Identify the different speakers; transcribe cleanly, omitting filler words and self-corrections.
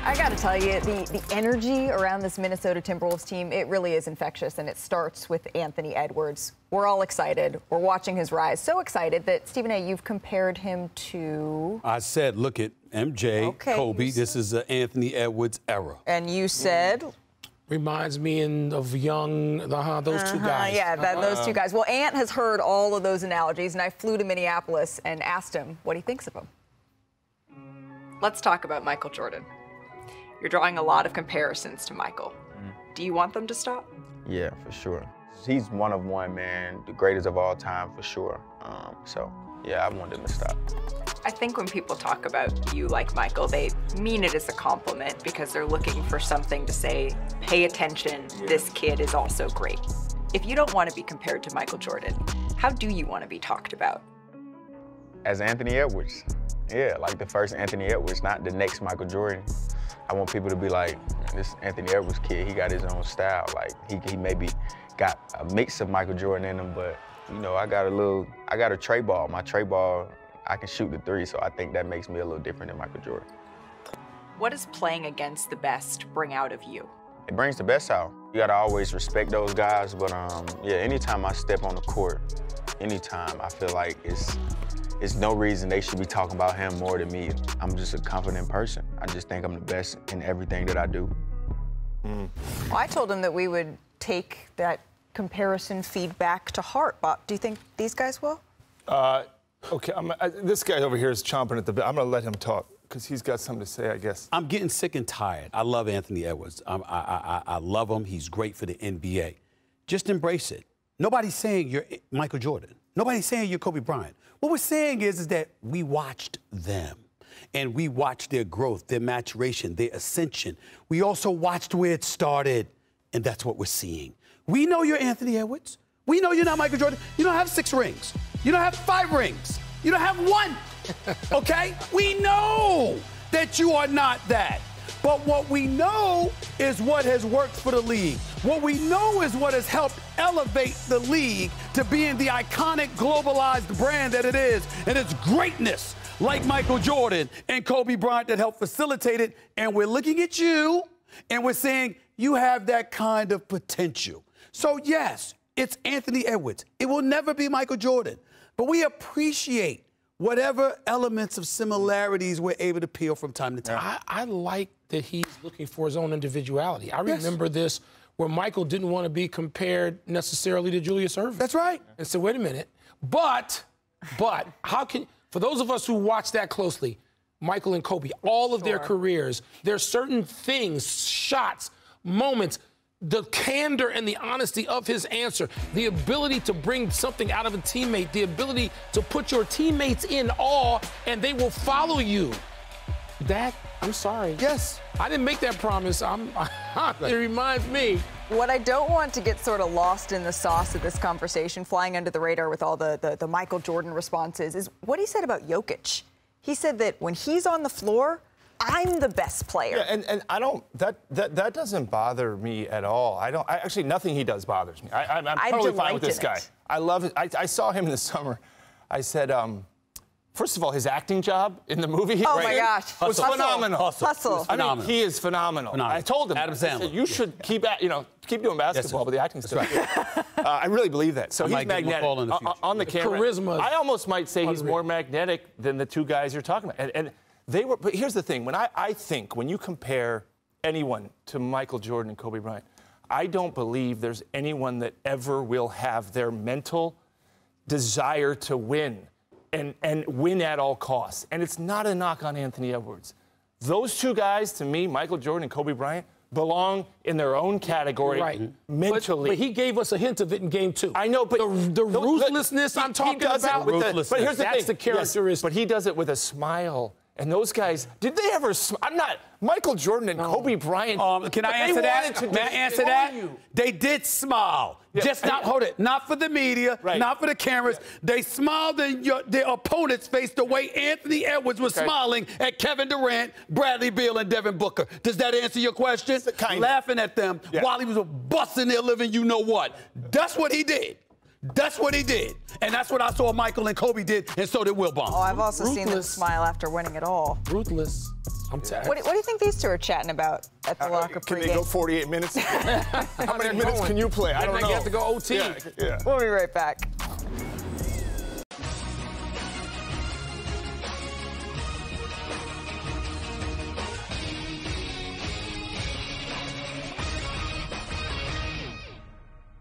Speaker 1: I got to tell you, the energy around this Minnesota Timberwolves team, it really is infectious, and it starts with Anthony Edwards. We're all excited. We're watching his rise. So excited that, Stephen A., you've compared him to...
Speaker 2: I said, look at MJ, Kobe. This is the Anthony Edwards era.
Speaker 1: And you said...
Speaker 3: Reminds me of young, those two guys.
Speaker 1: Yeah, those two guys. Well, Ant has heard all of those analogies, and I flew to Minneapolis and asked him what he thinks of them. Let's talk about Michael Jordan. You're drawing a lot of comparisons to Michael. Do you want them to stop?
Speaker 4: Yeah, for sure. He's one of one, man, the greatest of all time, for sure. So, yeah, I want him to stop.
Speaker 1: I think when people talk about you like Michael, they mean it as a compliment because they're looking for something to say, pay attention, this kid is also great. If you don't want to be compared to Michael Jordan, how do you want to be talked about?
Speaker 4: As Anthony Edwards. Yeah, like the first Anthony Edwards, not the next Michael Jordan. I want people to be like, this Anthony Edwards kid, he got his own style. Like, he maybe got a mix of Michael Jordan in him, but, you know, I got a tray ball. My tray ball, I can shoot the three, so I think that makes me a little different than Michael Jordan.
Speaker 1: What does playing against the best bring out of you?
Speaker 4: It brings the best out. You gotta always respect those guys, but yeah, anytime I step on the court, anytime, I feel like it's no reason they should be talking about him more than me. I'm just a confident person. I just think I'm the best in everything that I do.
Speaker 1: Well, I told him that we would take that comparison feedback to heart. But do you think these guys will?
Speaker 5: Okay, this guy over here is chomping at the bit. I'm going to let him talk because he's got something to say, I guess.
Speaker 2: I'm getting sick and tired. I love Anthony Edwards. I love him. He's great for the NBA. Just embrace it. Nobody's saying you're Michael Jordan. Nobody's saying you're Kobe Bryant. What we're saying is that we watched them, and we watched their growth, their maturation, their ascension. We also watched where it started, and that's what we're seeing. We know you're Anthony Edwards. We know you're not Michael Jordan. You don't have 6 rings. You don't have 5 rings. You don't have 1, okay? We know that you are not that. But what we know is what has worked for the league. What we know is what has helped elevate the league to being the iconic, globalized brand that it is. And it's greatness like Michael Jordan and Kobe Bryant that helped facilitate it. And we're looking at you, and we're saying you have that kind of potential. So, yes, it's Anthony Edwards. It will never be Michael Jordan. But we appreciate whatever elements of similarities we're able to peel from time to time.
Speaker 3: I like that he's looking for his own individuality. I remember this where Michael didn't want to be compared necessarily to Julius Erving.
Speaker 2: That's right.
Speaker 3: And so, wait a minute. But how can, for those of us who watch that closely, Michael and Kobe, all of their careers, there's certain things, shots, moments, the candor and the honesty of his answer, the ability to bring something out of a teammate, the ability to put your teammates in awe, and they will follow you. That, I'm sorry.
Speaker 2: Yes.
Speaker 3: I didn't make that promise. It reminds me.
Speaker 1: What I don't want to get sort of lost in the sauce of this conversation, flying under the radar with all the Michael Jordan responses, is what he said about Jokic. He said that when he's on the floor, I'm the best player.
Speaker 5: Yeah, and I don't, that doesn't bother me at all. Actually, nothing he does bothers me. I'm totally fine with this guy. I love it. I saw him in the summer. I said, first of all, his acting job in the movie
Speaker 1: my gosh.
Speaker 5: was phenomenal.
Speaker 1: Hustle.
Speaker 5: I mean, he is phenomenal. I told him,
Speaker 2: Adam Sandler.
Speaker 5: I said, you should keep doing basketball, but the acting's still good. I really believe that. So he's magnetic on the camera.
Speaker 3: Charisma.
Speaker 5: I almost might say he's more magnetic than the two guys you're talking about. And but here's the thing. I think when you compare anyone to Michael Jordan and Kobe Bryant, I don't believe there's anyone that ever will have their mental desire to win and win at all costs. And it's not a knock on Anthony Edwards. Those two guys, to me, Michael Jordan and Kobe Bryant, belong in their own category mentally.
Speaker 3: But he gave us a hint of it in Game 2.
Speaker 5: I know, but
Speaker 3: the ruthlessness I'm talking about.
Speaker 5: But here's the thing.
Speaker 3: That's the characteristic.
Speaker 5: Yes, but he does it with a smile. And those guys, did they ever? I'm not Michael Jordan and Kobe Bryant.
Speaker 2: Can I answer that? May I answer that? They did smile.
Speaker 5: Yeah.
Speaker 2: Just not for the media, not for the cameras. Yeah. They smiled in their opponent's face the way Anthony Edwards was smiling at Kevin Durant, Bradley Beal, and Devin Booker. Does that answer your question? Laughing at them while he was busting their living you know what. That's what he did. That's what he did. And that's what I saw Michael and Kobe did, and so did Wilbon.
Speaker 1: Oh, I've also seen them
Speaker 3: Ruthless.
Speaker 1: smile after winning it all.
Speaker 3: Ruthless. I'm tired.
Speaker 1: What do you think these two are chatting about at the locker
Speaker 6: Can
Speaker 1: pregame?
Speaker 6: they go 48 minutes? How many minutes can you play? I don't know.
Speaker 3: You have to go OT.
Speaker 6: Yeah.
Speaker 1: We'll be right back.